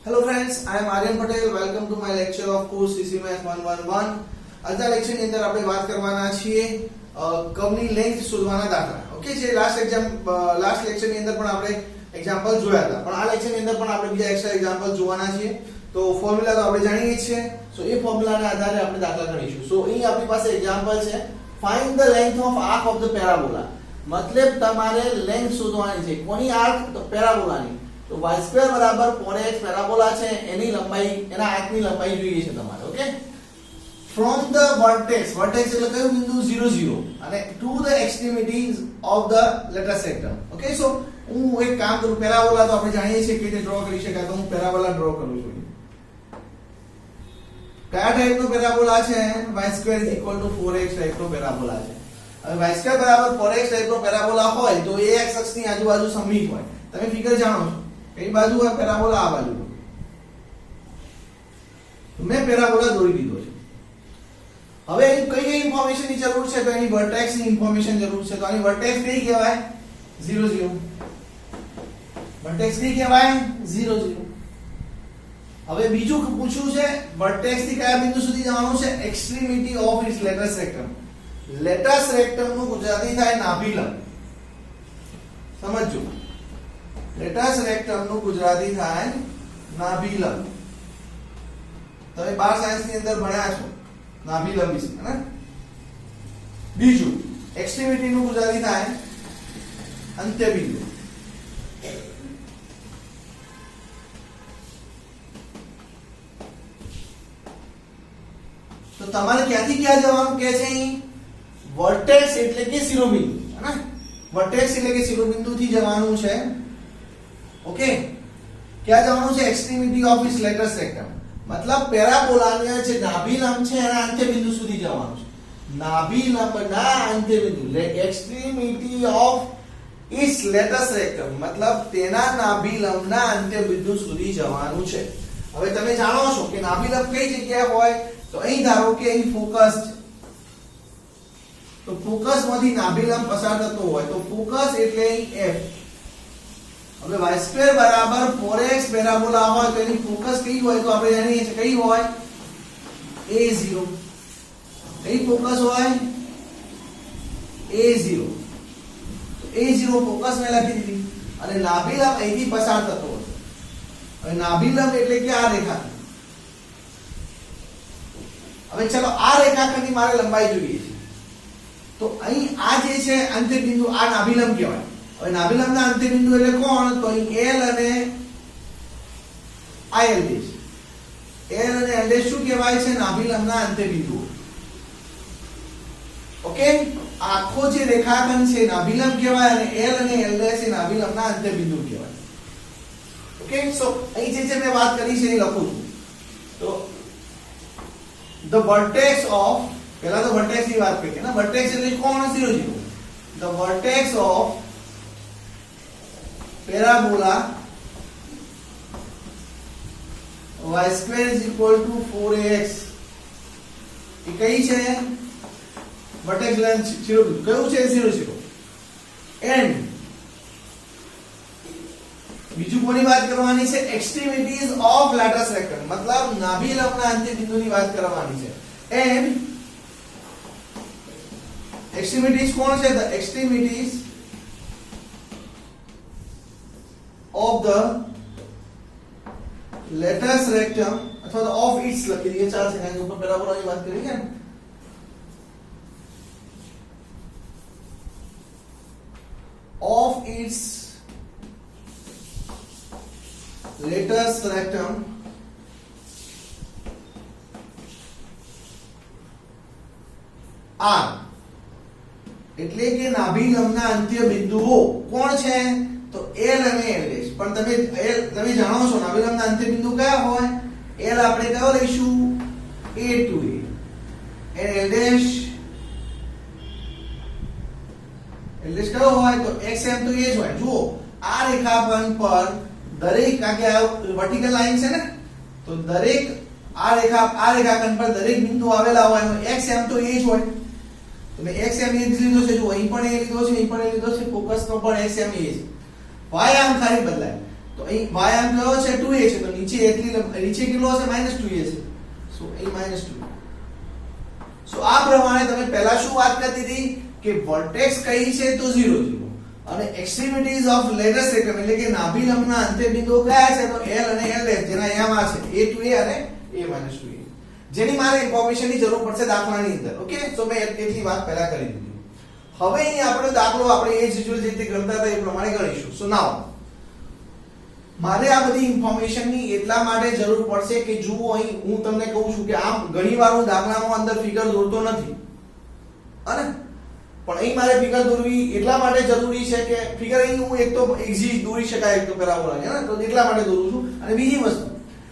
Hello friends, I am Aryan Patel. Welcome to my lecture of course CC Math 111. આજના lecture ની અંદર આપણે વાત કરવાના છીએ કર્વની લેન્થ શોધવાના દાખલા. ઓકે, જે લાસ્ટ લેક્ચર ની અંદર પણ આપણે એક્ઝામ્પલ જોયા હતા, પણ આ લેક્ચર ની અંદર પણ આપણે બીજા એક્સ્ટ્રા એક્ઝામ્પલ જોવાના છીએ. તો ફોર્મ્યુલા તો આપણે જાણીએ છીએ, સો એ ફોર્મ્યુલાના આધારે આપણે દાખલા ગણીશું. સો અહીં આપણી પાસે એક્ઝામ્પલ છે, find the length of arc of the parabola. મતલબ તમારે લેન્થ શોધવાની છે. કોની આર્ક? તો પેરાબોલાની. તો y² બરાબર 4x પેરાબોલા છે, એની લંબાઈ, એના આર્કની લંબાઈ જોઈએ છે તમારે. ઓકે, from the vertex એટલે કયું બિંદુ? 0 0 અને to the extremities of the lateral rectum. Okay, so હું એક કામ કરું, પેરાબોલા તો આપણે જાણીએ છીએ કે રીતે ડ્રો કરી શકાય, તો હું પેરાબોલા ડ્રો કરું છું. કયા ટાઈપનો પેરાબોલા છે? y² 4x ટાઈપનો પેરાબોલા છે. હવે y² બરાબર 4x ટાઈપનો પેરાબોલા હોય તો એ x અક્ષની આજુબાજુ સમમિત હોય. તમે ફિગર જાણો છો, કઈ બાજુ હોય પેરાબોલા? આ બાજુ. મેં પેરાબોલા દોરી દીધો છે. હવે અહીં કઈ ઇન્ફોર્મેશનની જરૂર છે? તો એની વર્ટેક્સ ની ઇન્ફોર્મેશન જરૂર છે. તો આની વર્ટેક્સ કઈ કહેવાય? 0 0. વર્ટેક્સ કઈ કહેવાય? 0 0. હવે બીજું પૂછ્યું છે, વર્ટેક્સ થી કયા બિંદુ સુધી જવાનું છે? એક્સ્ટ્રીમિટી ઓફ ઇટ્સ લેટરસ રેક્ટમ. લેટરસ રેક્ટમ નું ગુજરાતી થાય નાભિલંબ. સમજજો, લેટરસ રેક્ટમ નું ગુજરાતી થાય નાભિલંબ. તમે 12 સાયન્સ ની અંદર ભણ્યા છો નાભિલંબ વિશે, હે? બીજું, એક્સ્ટ્રીમિટી નું ગુજરાતી થાય અંત્યબિંદુ. તો તમારે ક્યાંથી ક્યાં જવાનું કે છે? અહીં વર્ટેક્સ એટલે કે શિરોબિંદુ, હે? વર્ટેક્સ એટલે કે શિરોબિંદુ થી જવાનું છે. ઓકે, ક્યાં જવાનું છે? એક્સ્ટ્રીમિટી ઓફ ઇટ્સ લેટરસ રેક્ટમ. મતલબ પેરાબોલાને જે નાભિલંબ છે એના અંત્યબિંદુ સુધી જવાનું છે. નાભિલંબના અંત્યબિંદુ, એક્સ્ટ્રીમિટી ઓફ ઇટ્સ લેટરસ રેક્ટમ, મતલબ તેના નાભિલંબના અંત્યબિંદુ સુધી જવાનું છે. હવે તમે જાણો છો કે નાભિલંબ કઈ જગ્યાએ હોય? તો અહીં ધારો કે અહીં ફોકસ છે, તો ફોકસ માંથી નાભિલંબ પસાર થતો હોય તો ફોકસ એટલે અહીં F. હવે y² બરાબર 4x પેરાબોલા હોય તો એની ફોકસ કઈ હોય? તો આપણે જાણીએ છીએ કઈ હોય? A0. કઈ ફોકસ હોય? A0. A0 ફોકસ મેં લખી દીધી અને નાભિલંબ અહીંથી પસાર થતો હોય. હવે નાભિલંબ એટલે કે આ રેખા. હવે ચલો આ રેખાખંડની મારે લંબાઈ જોઈએ છે. તો અહીં આ જે છે અંત્યબિંદુ, આ નાભિલંબ કહેવાય. હવે નાભિલંબના અંત્યબિંદુ એટલે કોણ? તો અહીં L અને IL છે. L અને L શું કહેવાય છે? નાભિલંબના અંત્યબિંદુઓ. ઓકે, આખો જે રેખાખંડ છે નાભિલંબ કહેવાય અને L અને L એ નાભિલંબના અંત્યબિંદુ કહેવાય. ઓકે, સો અહીં જે મેં વાત કરી છે એ લખું છું. તો the vertex of, પહેલા તો વર્ટેક્સ ની વાત કરીએ ને. વર્ટેક્સ એટલે કોણ? 0 0. the vertex of parabola y² = 4x એ કઈ છે? વર્ટેક્સ લાઈન શિરોબિંદુ કયું છે? 0 0. એન્ડ બીજું કોની વાત કરવાની છે? એક્સ્ટ્રીમિટીઝ ઓફ લેટરસ રેક્ટમ, મતલબ નાભિલંબના અંત્યબિંદુની વાત કરવાની છે. એન્ડ એક્સ્ટ્રીમિટીઝ કોણ છે? The extremities of the lateral rectum અથવા તો of its લખી દઈએ, ચાલશે, કારણ કે ઉપર પેરાબોલાની વાત કરી છે ને. of its lateral rectum R એટલે કે નાભિલંબના અંત્યબિંદુઓ કોણ છે? તો L અને L'. પણ તમે જાણો છો નાભિલંબના અંત્યબિંદુ કયા હોય? L આપણે કયો લઈશું? A to A. and L' કયો હોય? તો XM તો એ જ હોય. જુઓ, આ રેખાખંડ પર દરેક, કારણ કે આ વર્ટિકલ લાઈન છે ને, તો દરેક આ રેખાખંડ પર દરેક બિંદુ આવેલા હોય તો XM તો એ જ હોય. તો મેં XM એ જ લીધો છે. જો અહીં પણ એ લીધો છે, અહીં પણ એ લીધો છે. ફોકસનો પણ XM એ જ. y આમ ખાલી બદલાય. તો અહીં y આમ કયો છે 2a છે, તો નીચે નીચે કેટલો હશે -2a છે, સો અહીં -2. સો આ પ્રમાણે તમે પહેલા શું વાત કરતી હતી કે વર્ટેક્સ કઈ છે તો 0 0 અને એક્સ્ટ્રીમિટીઝ ઓફ લેટર સેક્ટમ એટલે કે નાભી લંબના અંત્ય બિંદુઓ કયા છે તો L અને L' જેના અહીંયામાં છે a to a અને a - 2a, જેની મારે ઇન્ફોર્મેશનની જરૂર પડશે દાખલાની અંદર. ઓકે, તો મેં એટલી વાત પહેલા કરી દીધી. હવે અહીં આપણે દાખલો આપણે એ જ રીતે કરતા હતા એ પ્રમાણે ગણીશું. સો નાઉ મારે આ બધી ઇન્ફોર્મેશનની એટલા માટે જરૂર પડશે કે જુઓ અહીં હું તમને કહું છું કે આમ ઘણીવાર હું દાખલામાં અંદર ફિગર દોરતો નથી અને પણ અહીં મારે ફિગર દોરવી એટલા માટે જરૂરી છે કે ફિગર અહીં હું એક તો ઈઝી દોરી શકાય, એક તો કરાવવો લાગે ને, તો એટલા માટે દોરું છું. અને બીજી વસ્તુ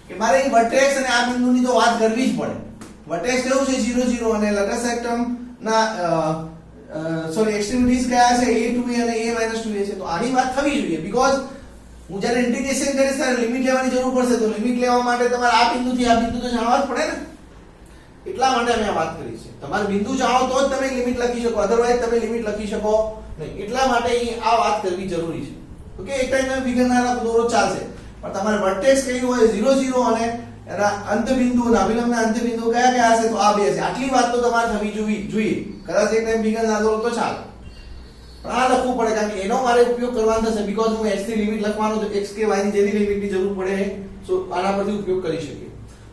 કે મારે અહીં વર્ટેક્સ અને આ બિંદુની તો વાત કરવી જ પડે. વર્ટેક્સ કેવું છે 0 0 અને લેટર સેક્ટમ ના સોરી એક્સ્ટ્રીમિટીઝ કયા છે a to a અને a - 2a છે, તો આની વાત થવી જોઈએ. બીકોઝ હું જ્યારે ઇન્ટિગ્રેશન કરીશ ત્યારે લિમિટ લેવાની જરૂર પડશે, તો લિમિટ લેવા માટે તમારે આ બિંદુથી આ બિંદુ તો જાણવા જ પડે ને, એટલા માટે અમે આ વાત કરી છે. તમારે બિંદુ જાણો તો જ તમે લિમિટ લખી શકો, અધરવાઇઝ તમે લિમિટ લખી શકો નહીં. એટલા માટે અહીં આ વાત કરવી જરૂરી છે. ઓકે, એક ટાઈમ તમે ફિગર ના દોરો ચાલશે, પણ તમારે વર્ટેક્સ કયું હોય 0 0 અને એના અંતબિંદુ નાભિલંબના અંતબિંદુ કયા કયા હશે તો આ બે છે. આટલી વાત તો તમારે થવી જોઈએ. કદાચ એક ટાઈમ ફિગર ના દોરો તો ચાલે, પણ આ લખવું પડે કારણ કે એનો મારે ઉપયોગ કરવાનો થશે. બીકોઝ હું x ની લિમિટ લખવાનો તો x કે y ની જેની લિમિટની જરૂર પડે તો આના પરથી ઉપયોગ કરી શકીએ.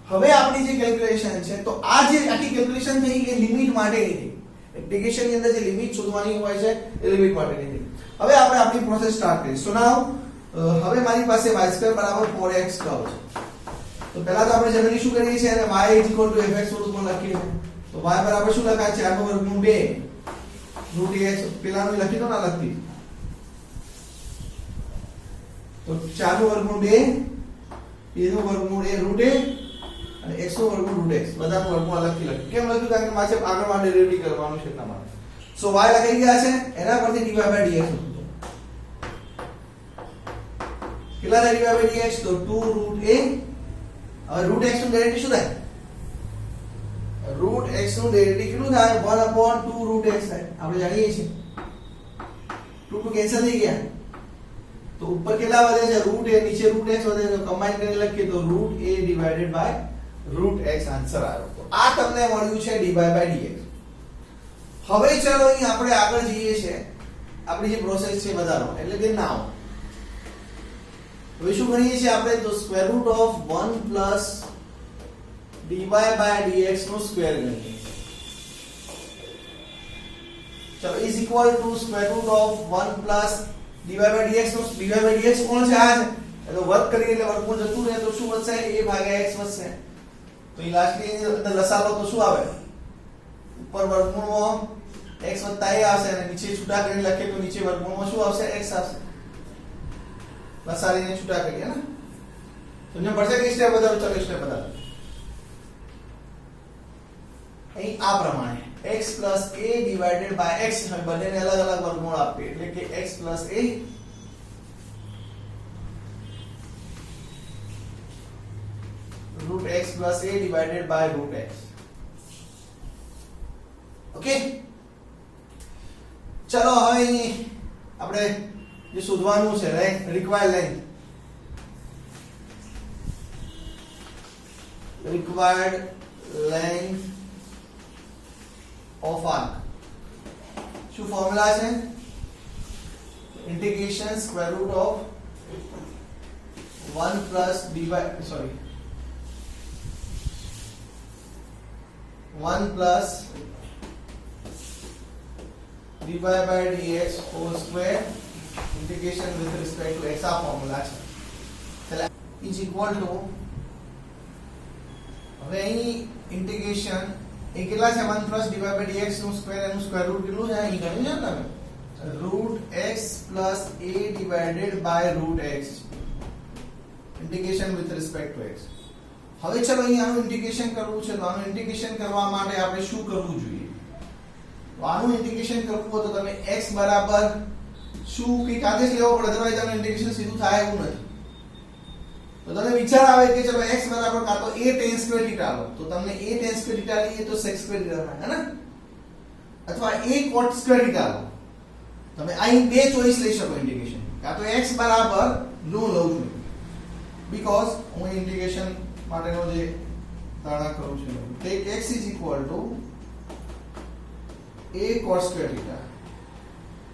હવે આપણી જે કેલ્ક્યુલેશન છે તો આ જે આખી કેલ્ક્યુલેશન થઈ એ લિમિટ માટેની થઈ. ઇન્ટિગ્રેશન ની અંદર જે લિમિટ શોધવાની હોય છે એ લિમિટ માટેની થઈ. હવે આપણે આપણી પ્રોસેસ સ્ટાર્ટ કરીએ. સો નાઉ હવે મારી પાસે y² = 4x કર્વ છે. તો પહેલા તો આપણે જનરલી શું કરીએ છીએ અને y = fx સ્વરૂપમાં લખીએ. તો y બરાબર શું લખાય 4/2 √x પેલાનું લખી દો ના લખતી. તો 4/2 a નું વર્ગમૂળ a √a અને x નું વર્ગમૂળ √x બધાનું વર્ગમૂળ અલગથી લખ્યું. કેમ લખ્યું? કારણ કે મારે આગળ માટે ડેરિવેટિવ કરવાનું છે એટલા માટે. સો y લખાઈ ગયા છે, એના પરથી dy/dx લખો. કેટલા થાય dy/dx? તો 2 √a. હવે √x નું ડેરિવેટિવ શું થાય? √x નું ડેરિવેટિવ કેટલું થાય? 1/2 √x થાય. આપણે જાણીએ છીએ 2 કેન્સલ થઈ ગયા, તો ઉપર કેટલા વધે છે? √a, નીચે √x વધે છે. કમ્બાઈન કરીને લખીએ તો √a / √x આન્સર આવ્યો. તો આ તમને મળ્યું છે dy/dx. હવે ચલો અહીં આપણે આગળ જઈએ છે, આપણી જે પ્રોસેસ છે વધારો એટલે કે નાવ. હવે શું કરીએ છીએ આપણે? તો √1 + dy/dx નો સ્ક્વેર ગણીએ. ચલો is equal two √1 + dy/dx no dy/dx કોણ છે? આ છે. એટલે વર્ગ કરીએ એટલે વર્ગમૂળ જતું રહે તો શું વધશે? a/x વધશે. તો એ લાસ્ટની અંદર લસાલો તો શું આવે? ઉપર વર્ગમૂળમાં x + a આવશે અને નીચે છૂટા કરીને લખીએ તો નીચે વર્ગમૂળમાં શું આવશે? x આવશે. લસાડીને છૂટા કરીએ ને. તમને પડશે કે સ્ટેપ બતાવો? ચલો સ્ટેપ બતાવો. અહીં આ પ્રમાણે x + a / x બંનેને અલગ અલગ વર્ગમૂળ આપીએ એટલે કે x + a √x + a / √x. Okay, ચલો હવે આપણે જે શોધવાનું છે રિક્વાયર્ડ લેન્થ ઓફ આર્ક. શું ફોર્મ્યુલા છે? Integration square root of 1 + dy sorry 1 + dy/dx whole square integration with respect to x. આ ફોર્મ્યુલા છે. ચલો ઇઝ ઇક્વલ ટુ હવે અહીં ઇન્ટિગ્રેશન એ કેટલા છે? 1 + dy/dx નું સ્ક્વેર એનું સ્ક્વેર રૂટ કેટલું છે? અહીં ગણ્યું છે ને √x + a / √x integration with respect to x. હવે ચલો અહીં આનું ઇન્ટિગ્રેશન કરવું છે તો આનું ઇન્ટિગ્રેશન કરવા માટે આપણે શું કરવું જોઈએ? તો આનું ઇન્ટિગ્રેશન કરવું હોય તો તમે x બરાબર શું કે આદેશ લેવો પડે, અધરવાઇઝ આનું ઇન્ટિગ્રેશન સીધું થાય એવું નથી. તો તમને વિચાર આવે કે ચલો x બરાબર કાં તો a tan સ્ક્વેર થીટા લો તો તમને a tan સ્ક્વેર થીટા લઈએ તો sec સ્ક્વેર થીટા થાય ને, અથવા a cot સ્ક્વેર થીટા લો. તમે અહીં બે ચોઈસ લઈ શકો ઇન્ટિગ્રેશન. કાં તો x બરાબર જો હું લઉં છું બીકોઝ હું ઇન્ટિગ્રેશન માટેનો જે ધારણા કરું છું take x is equal to a cos square theta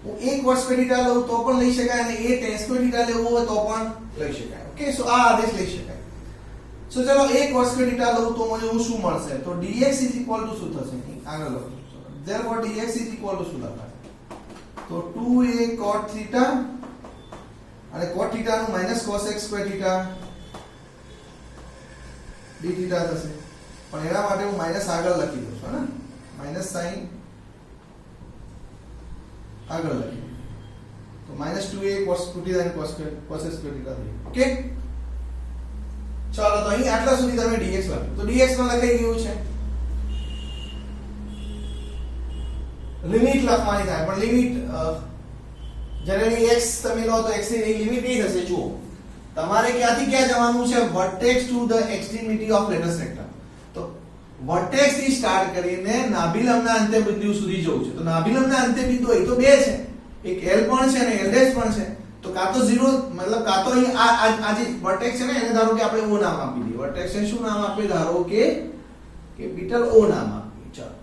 હું a cos સ્ક્વેર થીટા લઉં તો પણ લઈ શકાય અને a tan સ્ક્વેર થીટા લેવું હોય તો પણ લઈ શકાય ઓકે સો આ આદેશ લઈ શકાય સો ચલો a cos સ્ક્વેર થીટા લઉં તો મને શું મળશે તો dx ઇઝ ઇક્વલ ટુ શું થશે આગળ લખું therefore dx is equal two શું લખાશે તો 2a cot થીટા અને cot થીટા નું minus cos x square theta d theta થશે પણ એના માટે હું માઈનસ આગળ લખી દઉં છું ને માઈનસ સાઈન આગળ લખી તો માઈનસ 2a cos 2 થીટા અને cos x સ્ક્વેર થીટા થઈ ઓકે ચાલો તો અહીં આટલા સુધી તમે dx લખ્યું તો dx માં લખાઈ ગયું છે લિમિટ લખવાની થાય પણ લિમિટ જનરલી x તમે લો તો x ની લિમિટ કઈ થશે જુઓ તમારે ક્યાંથી ક્યાં જવાનું છે vertex to the extremity of latus rectum તો વર્ટેક્સ થી સ્ટાર્ટ કરીને નાભિલંબના અંત્યબિંદુ સુધી જવું છે તો નાભિલંબના અંત્યબિંદુ એ તો બે છે એક l પણ છે અને l' પણ છે તો કાં તો 0 મતલબ કાં તો અહીં આ જે વર્ટેક્સ છે ને એને ધારો કે આપણે o નામ આપી દઈએ વર્ટેક્સ ને શું નામ આપીએ ધારો કે કેપિટલ o નામ આપીએ ચાલો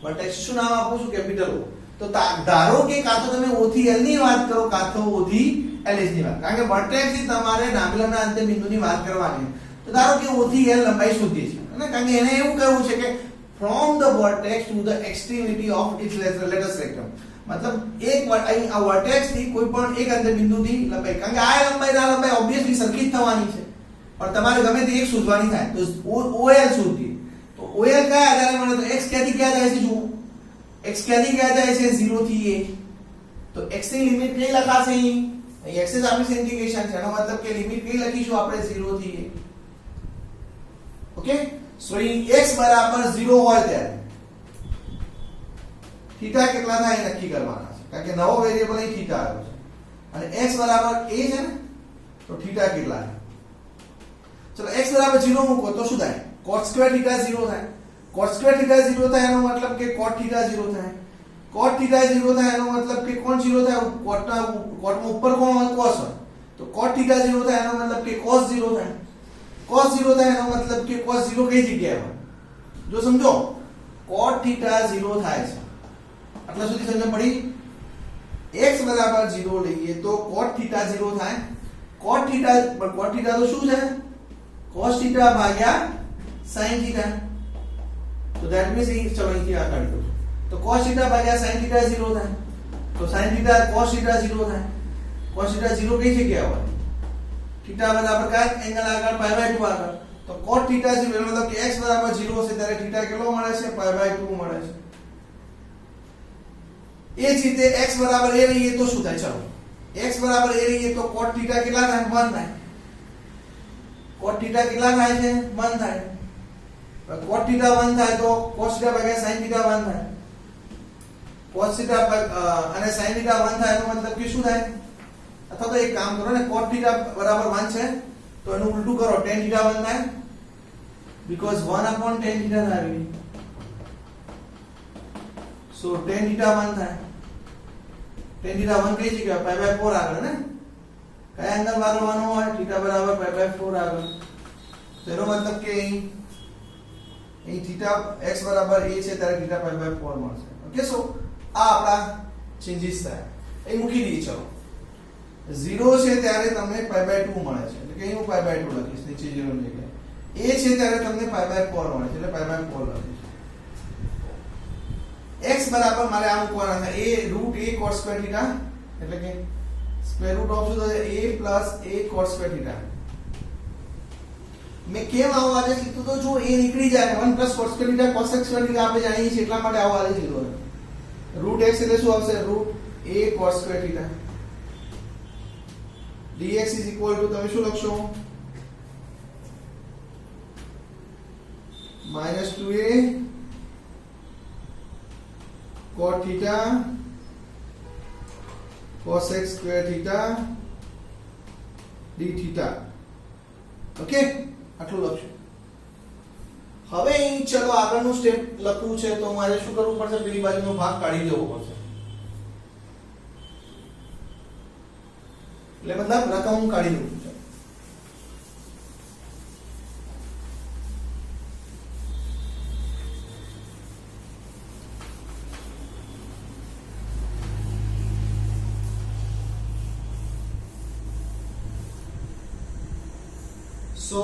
વર્ટેક્સ શું નામ આપું છું કેપિટલ O તો ધારો કે કાં તો તમે O થી L ની વાત કરો કાં તો O થી LH ની વાત કારણ કે વર્ટેક્સ થી તમારે નાભિલંબના અંત્યબિંદુની વાત કરવાની તો ધારો કે O થી L લંબાઈ શોધીએ છીએ અને કારણ કે એને એવું કહેવું છે કે from the vertex to the extremity of its latus rectum मतलब एक અહીં આ વર્ટેક્સ થી કોઈ પણ એક અંત્યબિંદુની લંબાઈ કારણ કે આ લંબાઈ ઓબ્વિયસલી સરખી જ થવાની છે પણ તમારે ગમે તે એક શોધવાની થાય તો OL શોધીએ તો OL કયા આધારે મળે તો x ક્યાંથી ક્યાં જાય છે જુઓ x ક્યાંથી ક્યાં જાય છે 0 થી a તો x ની લિમિટ કઈ લખાશે અહીં x જ આપણી ઇન્ટિગ્રેશન છે એનો મતલબ કે લિમિટ કઈ લખીશું આપણે 0 થી a ઓકે સો અહીં x બરાબર 0 હોય ત્યારે થીટા કેટલા થાય એ નક્કી કરવાના છે કારણ કે નવો વેરીએબલ અહીં થીટા આવ્યો છે અને x બરાબર a છે ને તો થીટા કેટલા છે ચલો x બરાબર 0 મૂકો તો શું થાય cot સ્ક્વેર થીટા 0 થાય cot સ્ક્વેર થીટા 0 થાય એનો મતલબ કે cot થીટા 0 થાય cot થીટા 0 થાય એનો મતલબ કે કોણ 0 થાય cot માં ઉપર કોણ હોય cos હોય તો cot થીટા 0 થાય એનો મતલબ કે cos 0 થાય cos 0 થાય એનો મતલબ કે cos 0 કઈ જગ્યાએ હોય જો સમજો cot થીટા 0 થાય છે આટલા સુધી સમજ પડી x બરાબર 0 લઈએ તો cot થીટા 0 થાય cot થીટા તો શું છે cos થીટા ભાગ્યા sin થીટા તો ધેટ મીન્સ ચલો અહીંથી આ કાઢી દો તો cos થીટા ભાગ્યા sin થીટા 0 થાય તો sin થીટા cos થીટા 0 થાય cos થીટા 0 કઈ જગ્યાએ હોય થીટા બરાબર કયા એંગલ આગળ π/2 આગળ તો cot થીટા 0 મતલબ કે x બરાબર 0 છે ત્યારે થીટા કેટલો મળે છે π/2 મળે છે એ જ રીતે x બરાબર a લઈએ તો શું થાય ચલો x બરાબર a લઈએ તો cot થીટા કેટલા થાય 1 થાય cot થીટા કેટલા થાય છે 1 થાય cot થીટા 1 થાય તો cos થીટા ભાગ્યા sin થીટા 1 થાય cos થીટા અને sin થીટા 1 થાય એનો મતલબ કે શું થાય અથવા તો એક કામ કરો ને cot થીટા બરાબર 1 છે તો એનું ઉલટું કરો tan થીટા 1 થાય because 1/tan થીટા થાય so tan theta 1 થાય tan theta 1 કઈ જગ્યાએ π/4 આગળ ને કયા એંગલ વાળવાનો હોય થીટા બરાબર π/4 આગળ તેનો મતલબ કે અહીં થીટા x બરાબર a છે ત્યારે થીટા π/4 મળશે ઓકે સો આ આપણા ચેન્જીસ થાય એ મૂકી દઈએ ચલો 0 છે ત્યારે તમને π/2 મળે છે એટલે કે અહીં હું π/2 લખીશ નીચે 0 ની જગ્યાએ a છે ત્યારે તમને π/4 મળે છે એટલે π/4 લખીશ x બરાબર મારે આ મૂકવાના છે a √a cos square theta એટલે કે સ્ક્વેર રૂટ ઓફ શું થશે a + a cos square theta મેં કેમ આવું આદેશ લીધું તો જો a નીકળી જાય 1 + cos square theta cos x square theta આપણે જાણીએ છીએ એટલા માટે આવું આદેશ લીધો છે √x એટલે શું આવશે √a cos square theta dx = તમે શું લખશો -2a cot theta cos x square theta d theta okay આટલું લખશું હવે અહીં ચલો આગળનું સ્ટેપ લખવું છે તો મારે શું કરવું પડશે પેલી બાજુનો ભાગ કાઢી દેવો પડશે એટલે મતલબ રકમ હું કાઢી દઉં છું. સો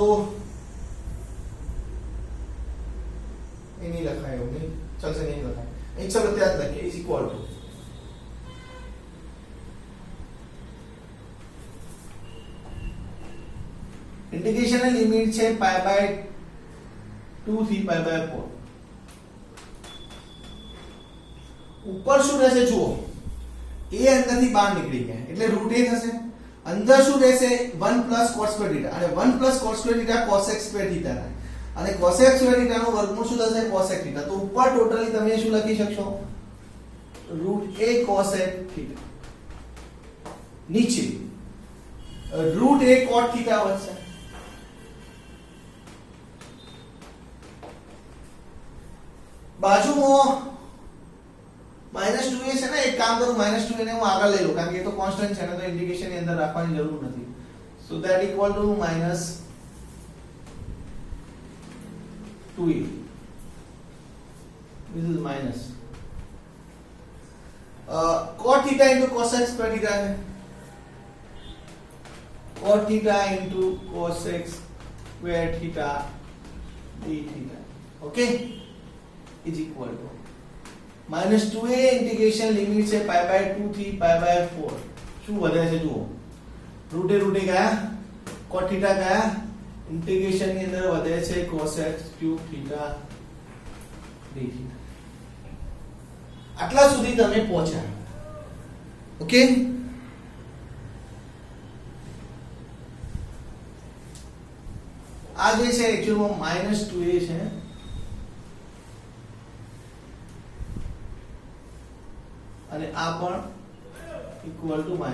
એ નહીં લખાય એવું નહીં ચાલશે નહીં લખાય અહીં ચલો ત્યાં જ લખીએ is equal two integration limit है पाई बाय 2 થી પાઈ બાય 4 ઉપર શું રહેશે જુઓ a અંદરથી બહાર નીકળી ગયા એટલે રૂટ a થશે અંદર શું રહેશે 1 cos square theta અને 1 cos square theta cosec square theta અને cosec square theta નું વર્ગમૂળ શું થશે cosec theta તો ઉપર ટોટલી તમે શું લખી શકશો રૂટ a cosec theta નીચે રૂટ a cot theta વધશે બાજુમાં -2a છે ને એક કામ કરું -2a ને હું આગળ લઈ લઉં કારણ કે એ તો કોન્સ્ટન્ટ છે ને તો ઇન્ટિગ્રેશન ની અંદર રાખવાની જરૂર નથી so that equal to -2a this is minus cot theta into cosec square theta है cot theta into cosec square theta d theta okay is equal to -2a integration limit છે પાઈ બાય 2 થી pi by 4 શું વધે છે જુઓ રૂટે ગયા cot theta ગયા integration ની અંદર વધે છે cosec cube theta d theta આટલા સુધી તમે પહોંચ્યા ઓકે આ જે છે એક્ચ્યુઅલમાં -2a છે અને આ પણ ઇક્વલ ટુ -2a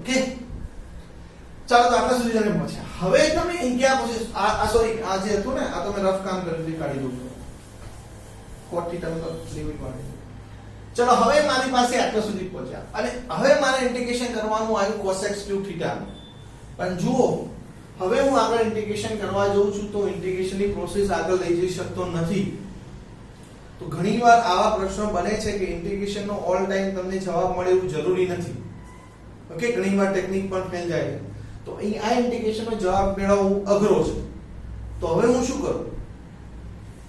ઓકે ચાલો તો આટલા સુધી તમે પહોંચ્યા હવે તમે અહીં ક્યાં પહોંચ્યા આ સોરી આ જે હતું ને આ તો મેં રફ કામ કર્યું છે કાઢી દઉં cot theta મતલબ લિમિટ માટે ચલો હવે મારી પાસે આટલા સુધી પહોંચ્યા અને હવે મારે ઇન્ટિગ્રેશન કરવાનું આવ્યું cosec cube theta પણ જુઓ હવે હું આગળ ઇન્ટિગ્રેશન કરવા જાઉં છું તો ઇન્ટિગ્રેશનની પ્રોસેસ આગળ લઈ જઈ શકતો નથી તો ઘણીવાર આવા પ્રશ્નો બને છે કે ઇન્ટિગ્રેશનનો ઓલ ટાઈમ તમને જવાબ મળે એવું જરૂરી નથી ઓકે ઘણીવાર ટેકનિક પણ ફેલ જાય છે તો અહીં આ ઇન્ટિગ્રેશનનો જવાબ મેળવવું અઘરો છે તો હવે હું શું કરું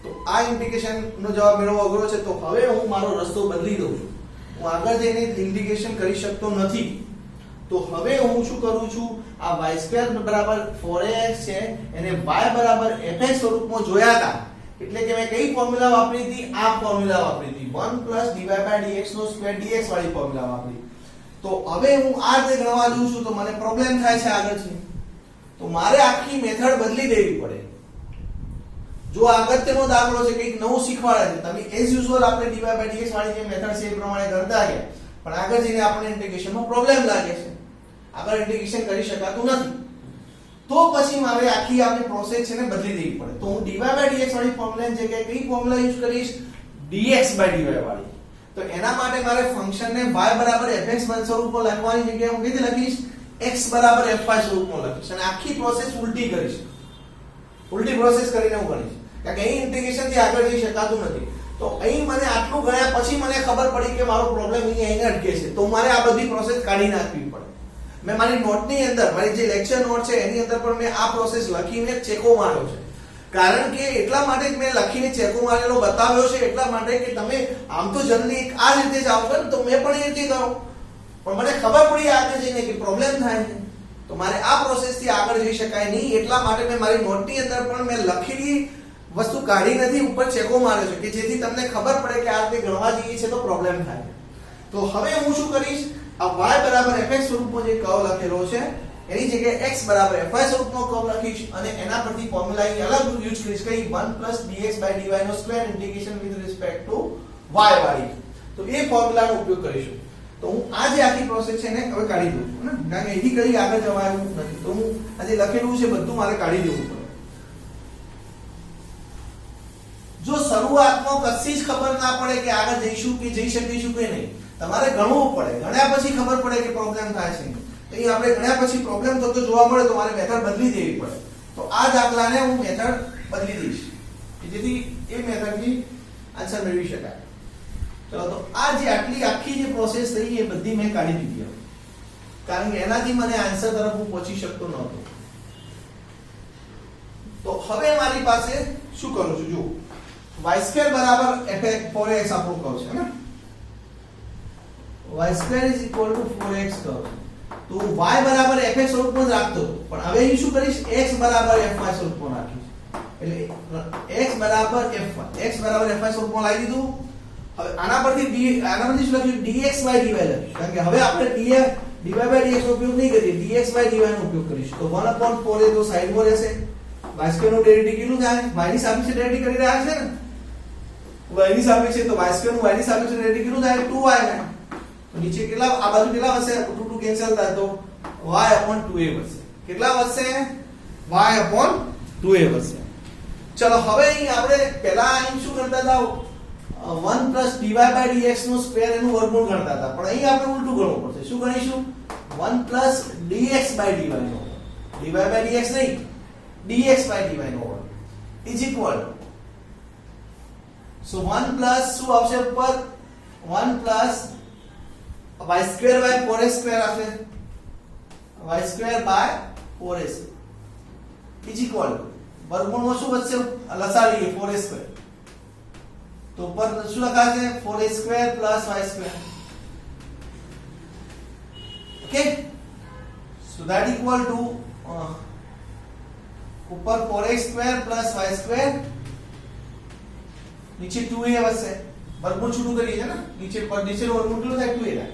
તો આ ઇન્ટિગ્રેશનનો જવાબ મેળવવો અઘરો છે તો હવે હું મારો રસ્તો બદલી દઉં છું હું આગળ જઈને ઇન્ટિગ્રેશન કરી શકતો નથી તો હવે હું શું કરું છું આ y² બરાબર 4ax છે એને y બરાબર fx સ્વરૂપમાં જોયા હતા એટલે કે મેં કઈ ફોર્મ્યુલા વાપરી હતી આ ફોર્મ્યુલા વાપરી હતી 1 dy/dx નો સ્ક્વેર dx વાળી ફોર્મ્યુલા વાપરી તો હવે હું આ રીતે ગણવા જઉં છું તો મને પ્રોબ્લેમ થાય છે આગળથી તો મારે આખી મેથડ બદલી દેવી પડે જો અગત્યનો દાખલો છે કંઈક નવું શીખવાડે છે તમે એઝ યુઝ્યુઅલ આપણે dy/dx વાળી જે મેથડ છે એ પ્રમાણે ગણતા ગયા પણ આગળ જઈને આપણે ઇન્ટિગ્રેશનમાં પ્રોબ્લેમ લાગે છે આગળ ઇન્ટિગ્રેશન કરી શકાતું નથી તો પછી મારે આખી આપણી પ્રોસેસ છે ને બદલી દેવી પડે તો હું dy/dx વાળી ફોર્મ્યુલાની જગ્યાએ કઈ ફોર્મ્યુલા યુઝ કરીશ dx/dy વાળી તો એના માટે મારે ફંક્શનને y બરાબર fx સ્વરૂપમાં લખવાની જગ્યાએ હું કીધી લખીશ x બરાબર fy સ્વરૂપમાં લખીશ અને આખી પ્રોસેસ ઉલટી કરીશ ઉલટી પ્રોસેસ કરીને હું કરીશ કારણ કે અહીં ઇન્ટિગ્રેશન થી આગળ જઈ શકાતું નથી તો અહીં મને આટલું ગણ્યા પછી મને ખબર પડી કે મારો પ્રોબ્લેમ અહીં અટકે છે તો મારે આ બધી પ્રોસેસ કાઢી નાખવી પડે મેં મારી નોટની અંદર મારી જે લેક્ચર નોટ છે એની અંદર પણ મેં આ પ્રોસેસ લખીને ચેકો માર્યો છે કારણ કે એટલા માટે જ મેં લખીને ચેકો મારેલો બતાવ્યો છે એટલા માટે કે તમે આમ તો જલ્દી આ રીતે જ આવશો ને તો મેં પણ એ રીતે કરો પણ મને ખબર પડી આગળ જઈને કે પ્રોબ્લેમ થાય છે તો મારે આ પ્રોસેસ થી આગળ જઈ શકાય નહીં એટલા માટે મેં મારી નોટની અંદર પણ મેં લખેલી વસ્તુ કાઢી નથી ઉપર ચેકો માર્યો છે કે જેથી તમને ખબર પડે કે આ રીતે ગણવા જઈએ છે તો પ્રોબ્લેમ થાય તો હવે હું શું કરીશ આ y બરાબર fx સ્વરૂપમાં જે કર્વ લખેલો છે એની જગ્યાએ x બરાબર fy સ્વરૂપનો કર્વ લખીશ અને એના પરથી ફોર્મ્યુલા અહીં અલગ યુઝ કરીશ કે 1 dx/dy નો square integration with respect to y વાળી તો એ ફોર્મ્યુલાનો ઉપયોગ કરીશું તો હું આ જે આખી પ્રોસેસ છે ને હવે કાઢી દઉં છું ને કારણ કે એથી કઈ આગળ જવાયું નથી તો હું આ જે લખેલું છે બધું મારે કાઢી દેવું પડે જો જો શરૂઆતમાં કશી જ ખબર ના પડે કે આગળ જઈશું કે જઈ શકીશું કે નહીં, તમારે ગણવું પડે, ગણ્યા પછી ખબર પડે કે પ્રોબ્લેમ થાય છે. તો અહીં આપણે ગણ્યા પછી પ્રોબ્લેમ થતો જોવા મળે તો મારે મેથડ બદલી દેવી પડે. તો આ દાખલાને હું મેથડ બદલી દઈશ જેથી એ મેથડથી આન્સર મેળવી શકાય. ચલો તો આ જે આખી જે પ્રોસેસ થઈ એ બધી મેં કાઢી દીધી હવે, કારણ કે એનાથી મને આન્સર તરફ હું પહોંચી શકતો નહોતો. તો હવે મારી પાસે શું કરું છું, જો y² બરાબર fx 4x આપણું કહું છે ને, y² = 4x કહું. તો y બરાબર fx સ્વરૂપમાં જ રાખતો હતો, પણ હવે અહીં શું કરીશ, x બરાબર fy સ્વરૂપમાં રાખીશ. એટલે x બરાબર fy સ્વરૂપમાં લાવી દીધું. હવે આના પરથી શું લખ્યું, dx/dy લખ્યું, કારણ કે હવે આપણે dy/dx નો ઉપયોગ નહીં કરીએ, dx/dy નો ઉપયોગ કરીશું. તો 1/4 એ તો સાઈડમાં રહેશે. y² નું ડેરિવેટિવ કેટલું થાય, y ની સાપેક્ષે ડેરિવેટિવ કરી રહ્યા છે ને, y ની સાપેક્ષે, તો y² નું y ની સાપેક્ષે ડેરિવેટિવ કેટલું થાય, 2y થાય. તો નીચે કેટલા, આ બાજુ કેટલા વધશે, 2 કેન્સલ થાય તો y/2a વધશે. કેટલા વધશે, y/2a વધશે. ચલો હવે અહીં આપણે પહેલા અહીં શું કરતા હતા, 1 + dy/dx નો સ્ક્વેર એનું વર્ગમૂળ ગણતા હતા, પણ અહીં આપણે ઉલટું ગણવું પડશે. શું ગણીશું, 1 + dx/dy નો dy/dx નહીં, dx/dy નો વર્ગ ઇઝ ઇક્વલ, સો 1 પ્લસ શું આવશે ઉપર, 1 પ્લસ y²/4a² આવશે, y²/4a ઇઝ ઇક્વલ, વર્ગમૂળમાં શું વધશે, લસા લઈએ 4a², તો ઉપર શું લખાશે, 4a² + y². Okay, so that equal to ઉપર 4x² + y², નીચે 2a વધશે, વર્ગમૂળ છૂટું કરીએ છે ને, નીચેનું વર્ગમૂળ કેટલું થાય, 2a થાય.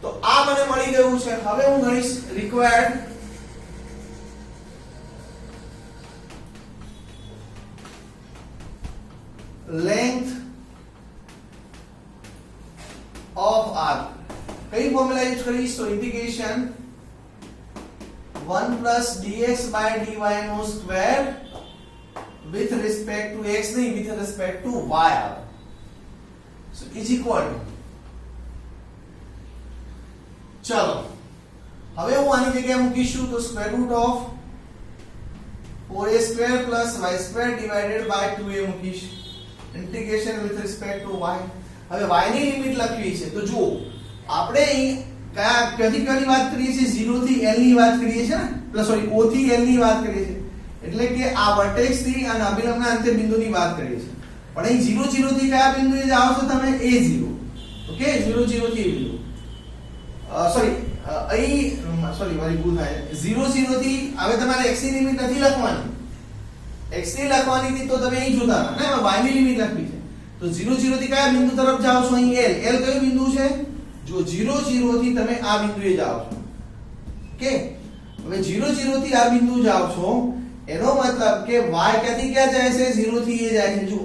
તો આ મને મળી ગયું છે. હવે હું ગણીશ રિક્વાયર્ડ length of arc. કઈ ફોર્મ્યુલા યુઝ કરીશ, તો ઇન્ટિગ્રેશન 1 + dx/dy નો square with respect to x નહીં, with respect to y આવે. So is equal to, ચલો હવે હું આની જગ્યાએ મૂકીશું તો √4a² + y² divided by 2a મૂકીશ, integration with respect to y. હવે y ની લિમિટ લખવી છે, તો જુઓ આપણે અહીં કદી વાત કરીએ છીએ, 0 થી l ની વાત કરીએ છીએ ને, સોરી o થી l ની વાત કરીએ છીએ, એટલે કે આ વર્ટેક્સ થી અને અભિલંબના અંત્ય બિંદુની વાત કરીએ છીએ. પણ અહીં 0 0 થી કયા બિંદુએ જાઓ છો તમે, a0. ઓકે, 0 0 થી a બિંદુ, સોરી મારી ભૂલ થાય, 0 0 થી. હવે તમારે x ની લિમિટ નથી લખવાની, x ની લખવાની હતી તો તમે અહીં જોતા હતા ને, y ની લિમિટ લખવી છે. તો 0 0 થી કયા બિંદુ તરફ જાઓ છો, અહીં l કયું બિંદુ છે, જો 0 0 થી તમે આ બિંદુએ જાઓ છો. ઓકે, હવે 0 0 થી આ બિંદુ જાઓ છો, એનો મતલબ કે y ક્યાંથી ક્યાં જાય છે, 0 થી a જાય છે. જો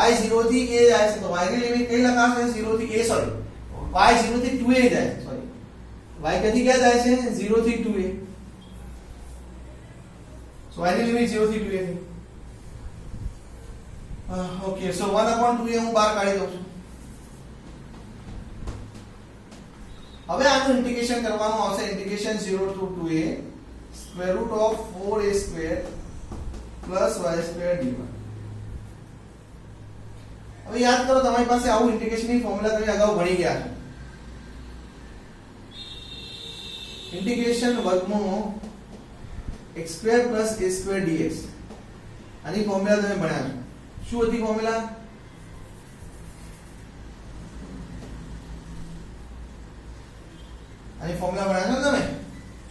y 0 થી a જાય છે, તો y ની લિમિટ કઈ લખાશે, 0 થી a, સોરી y 0 થી 2a જાય છે, સોરી y ક્યાંથી ક્યાં જાય છે, 0 થી 2a. સો y ની લિમિટ 0 થી 2a થઈ. ઓકે, સો 1/2a હું બહાર કાઢી દઉં છું. હવે આનું ઇન્ટિગ્રેશન કરવાનું આવશે, integration 0 to 2a √4a² + y² dy. હવે યાદ કરો, તમારી પાસે આવું ઇન્ટિગ્રેશનની ફોર્મ્યુલા તમે અગાઉ ભણી ગયા છો. ઇન્ટિગ્રેશન વર્ગમૂળ x² + a² dx, આની ફોર્મ્યુલા તમે ભણ્યા છો. શું હતી ફોર્મ્યુલા, આની ફોર્મ્યુલા ભણ્યા છો તમે.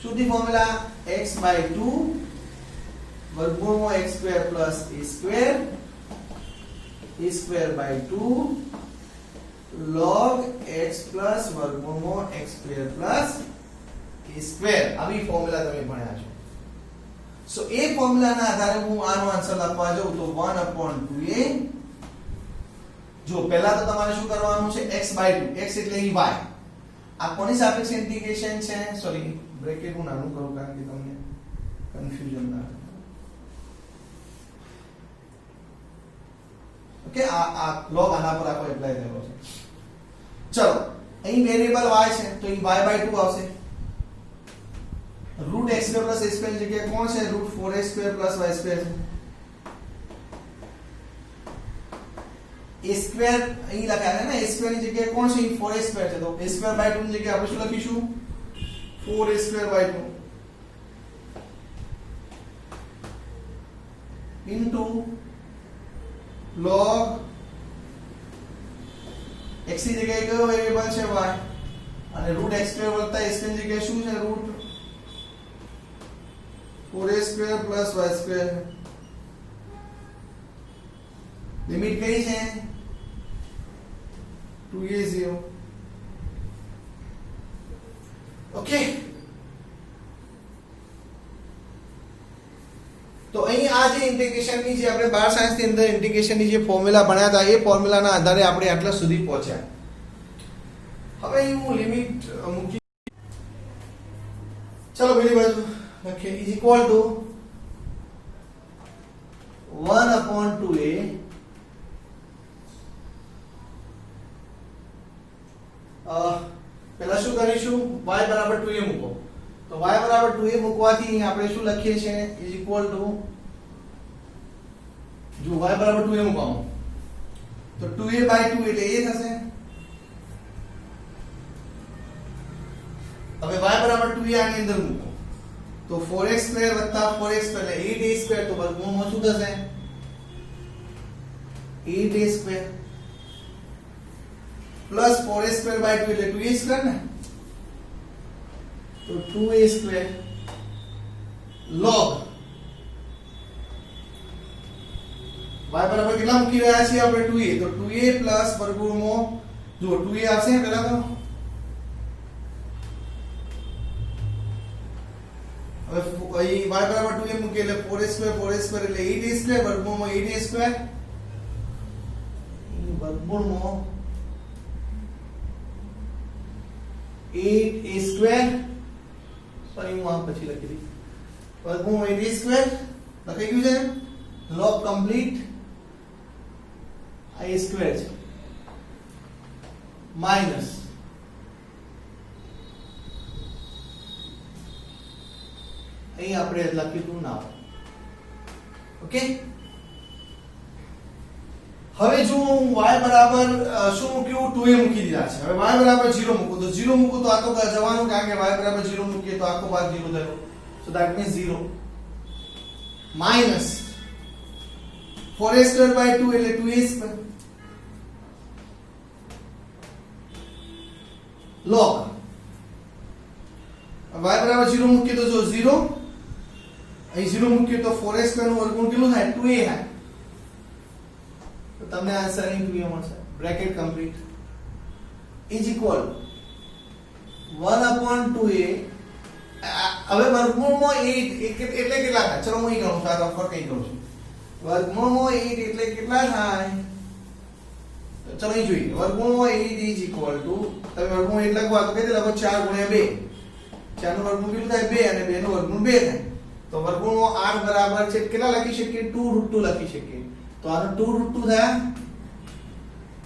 શું હતી ફોર્મ્યુલા, x/2 વર્ગમૂળ x² + a²/2 log x plus વર્ગમૂળ x² + a². આવી ફોર્મ્યુલા તમે ભણ્યા છો. સો એ ફોર્મ્યુલાના આધારે હું આનો આન્સર લખવા જાઉં તો 1/2a. જો પહેલા તો તમારે શું કરવાનું છે, x/2, x એટલે y. આ કોની સાપેક્ષે ઇન્ટિગ્રેશન છે, સોરી બ્રેકેટ હું નાનું કરું કારણ કે તમને કન્ફ્યુઝન ના થાય. ઓકે આ log આના પર આખો એપ્લાય થયેલો છે. ચલો અહીં વેરીએબલ y છે તો અહીં y/2 આવશે. Root x square plus a square ની જગ્યાએ કોણ છે? Root 4x square plus y square છે. a સ્ક્વેર અહીં લખાય છે ને, a સ્ક્વેર ની જગ્યાએ કોણ છે? 4x સ્ક્વેર છે, તો a સ્ક્વેર/2 ની જગ્યાએ આપણે શું લખીશું? 4a સ્ક્વેર/2 ઇન્ટુ log x ની જગ્યાએ કયો વેરીએબલ છે? y, અને રૂટ x સ્ક્વેર વત્તા a સ્ક્વેર ની જગ્યાએ શું છે? Root 4a square plus y square. Limit કઈ છે? 2a0. ઓકે, તો અહીં આ જે ઇન્ટિગ્રેશન ની જે આપણે 12 સાયન્સ ની અંદર ઇન્ટિગ્રેશન ની જે ફોર્મ્યુલા ભણ્યા હતા એ ફોર્મ્યુલાના આધારે આપણે આટલા સુધી પહોંચ્યા. હવે અહીં હું લિમિટ મૂકી, ચલો પેલી બાજુ લખીએ ઇઝ ઇક્વલ ટુ 1/2a પહેલા શું કરીશું? y બરાબર 2a મૂકો. તો y બરાબર 2a મૂકવાથી આપણે શું લખીએ છીએ? ઇઝ ઇક્વલ ટુ, જો y બરાબર 2a મૂકવાનું તો 2a/2 એટલે a થશે. હવે y બરાબર 2a આની અંદર મૂકો તો 4x સ્ક્વેર વત્તા 4x સ્ક્વેર એટલે 8a સ્ક્વેર, તો વર્ગમૂળમાં શું થશે? 8a સ્ક્વેર પ્લસ 4a સ્ક્વેર/2 એટલે 2a સ્ક્વેર ને, તો 2a સ્ક્વેર log y બરાબર કેટલા મૂકી રહ્યા છીએ આપણે? 2a, તો 2a પ્લસ વર્ગમૂળમાં જો 2a આવશે પહેલા તો, હવે અહીં y બરાબર 2a મૂકી એટલે 4a સ્ક્વેર એટલે 8a સ્ક્વેર વર્ગમૂળમાં 8a સ્ક્વેર વર્ગમૂળમાં 8a સ્ક્વેર, સોરી હું આ પછી લખી દઈશ, વર્ગમૂળમાં 8a સ્ક્વેર લખાઈ ગયું છે. log કમ્પ્લીટ a સ્ક્વેર છે માઈનસ અહીં આપણે લખીશું ના. ઓકે, હવે જો હું y બરાબર શું મૂક્યું? 2a મૂકી દીધા છે. હવે y બરાબર 0 મૂકું તો 0 મૂકું તો આ તો જવાનું, કારણ કે y બરાબર 0 મૂકીએ તો આખો ભાગ 0 થયો, so that means 0 minus 4a square/2 એટલે 2a square log y બરાબર 0 મૂકીએ તો જો 0, અહીં 0 મૂકીએ તો 4a square નું વર્ગમૂળ કેટલું થાય? 2a થાય. તો તમને આન્સર અહીં 2a મળશે. Bracket complete is equal 1/2a. હવે વર્ગમૂળમાં 8 એટલે કેટલા થાય? ચલો હું અહીં ગણું છું, આ રફર કઈ ગણું છું. વર્ગમૂળમાં 8 એટલે કેટલા થાય? ચલો અહીં જોઈએ. વર્ગમૂળમાં 8 ઇઝ ઇક્વલ ટુ, તમે વર્ગમૂળ 8 લખવા તો કઈ લખો 4 × 2. 4 નું વર્ગમૂળ કેટલું થાય? 2, અને 2 નું વર્ગમૂળ 2 થાય. તો વર્ગમૂળમાં 8 બરાબર છે કેટલા લખી શકીએ? 2√2 લખી શકીએ. તો આનો 2√2 થયા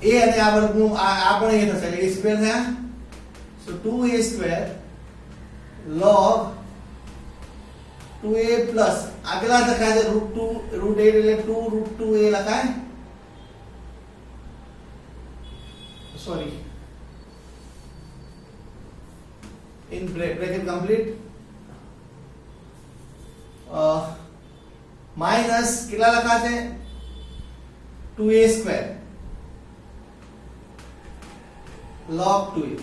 a, અને આ વર્ગમૂળ આ પણ a થશે એટલે a સ્ક્વેર થયા. સો 2a square log 2a plus આગલા લખાય છે √8 એટલે 2√2a લખાય, sorry in bracket complete minus કેટલા લખાશે? 2a square log 2a.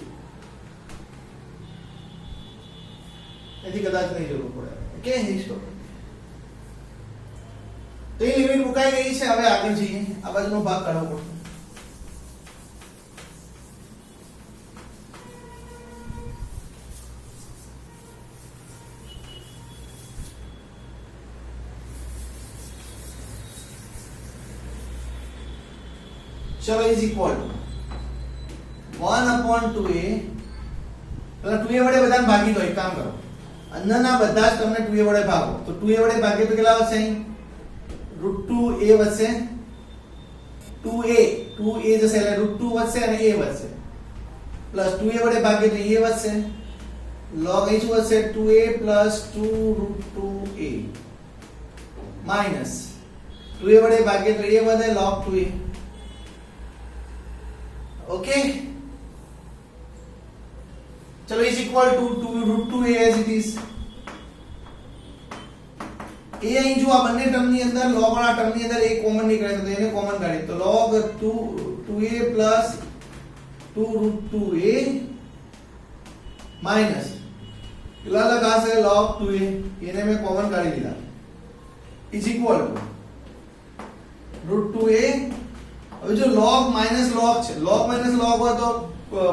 એથી કદાચ નહીં જરૂર પડે. ઓકે, તો એ લિમિટ મુકાઈ ગઈ છે. હવે આગળ જઈએ, આ બાજુનો ભાગ કાઢવો પડશે. चलो इज इक्वल टू 1/2a પેલા 2a વડે બધાને ભાગી દો. એક કામ કરો, અંદરના બધા જ તમને 2a વડે ભાગો તો 2a વડે ભાગીએ તો કેટલા વધશે? અહીં √2a વધશે 2a જશે એટલે √2 વધશે અને a વધશે પ્લસ 2a વડે ભાગીએ તો a વધશે log અહીં શું વધશે 2a plus 2 √2a minus 2a વડે ભાગીએ તો a વધે log 2a ઓકે ચલો is equal two 2 √2a as it is a અહીં જો આ બંને ટર્મની અંદર log વાળા ટર્મની અંદર a કોમન નીકળે તો એને કોમન કાઢીએ તો log 2a plus 2 √2a minus પેલા લખાશે log 2a એને મેં કોમન કાઢી લીધા ઇઝ ઇક્વલ ટુ √2a હવે જો log માઈનસ log છે log માઈનસ log હોય તો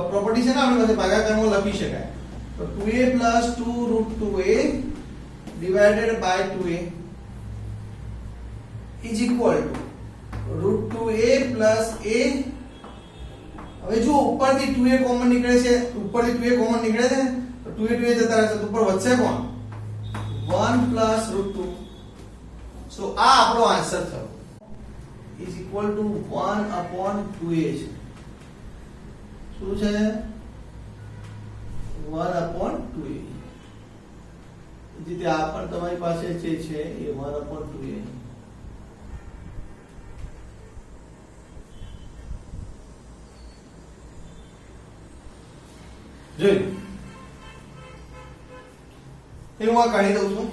પ્રોપર્ટી છે ને આપણી પાસે ભાગાકારમાં લખી શકાય તો 2a plus 2 √2a divided by 2a is equal to √2a plus a હવે જો ઉપરથી 2a કોમન નીકળે છે ઉપરથી 2a કોમન નીકળે છે તો 2a જતા રહેશે તો ઉપર વધશે કોણ 1 plus √2 સો આ આપણો આન્સર થયો is equal to 1 upon 2a છે શું છે 1 upon 2a જે આ પણ તમારી પાસે જે છે એ 1 upon 2a જોઈ હું આ કાઢી દઉં છું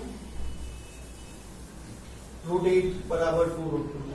√8 બરાબર 2 √2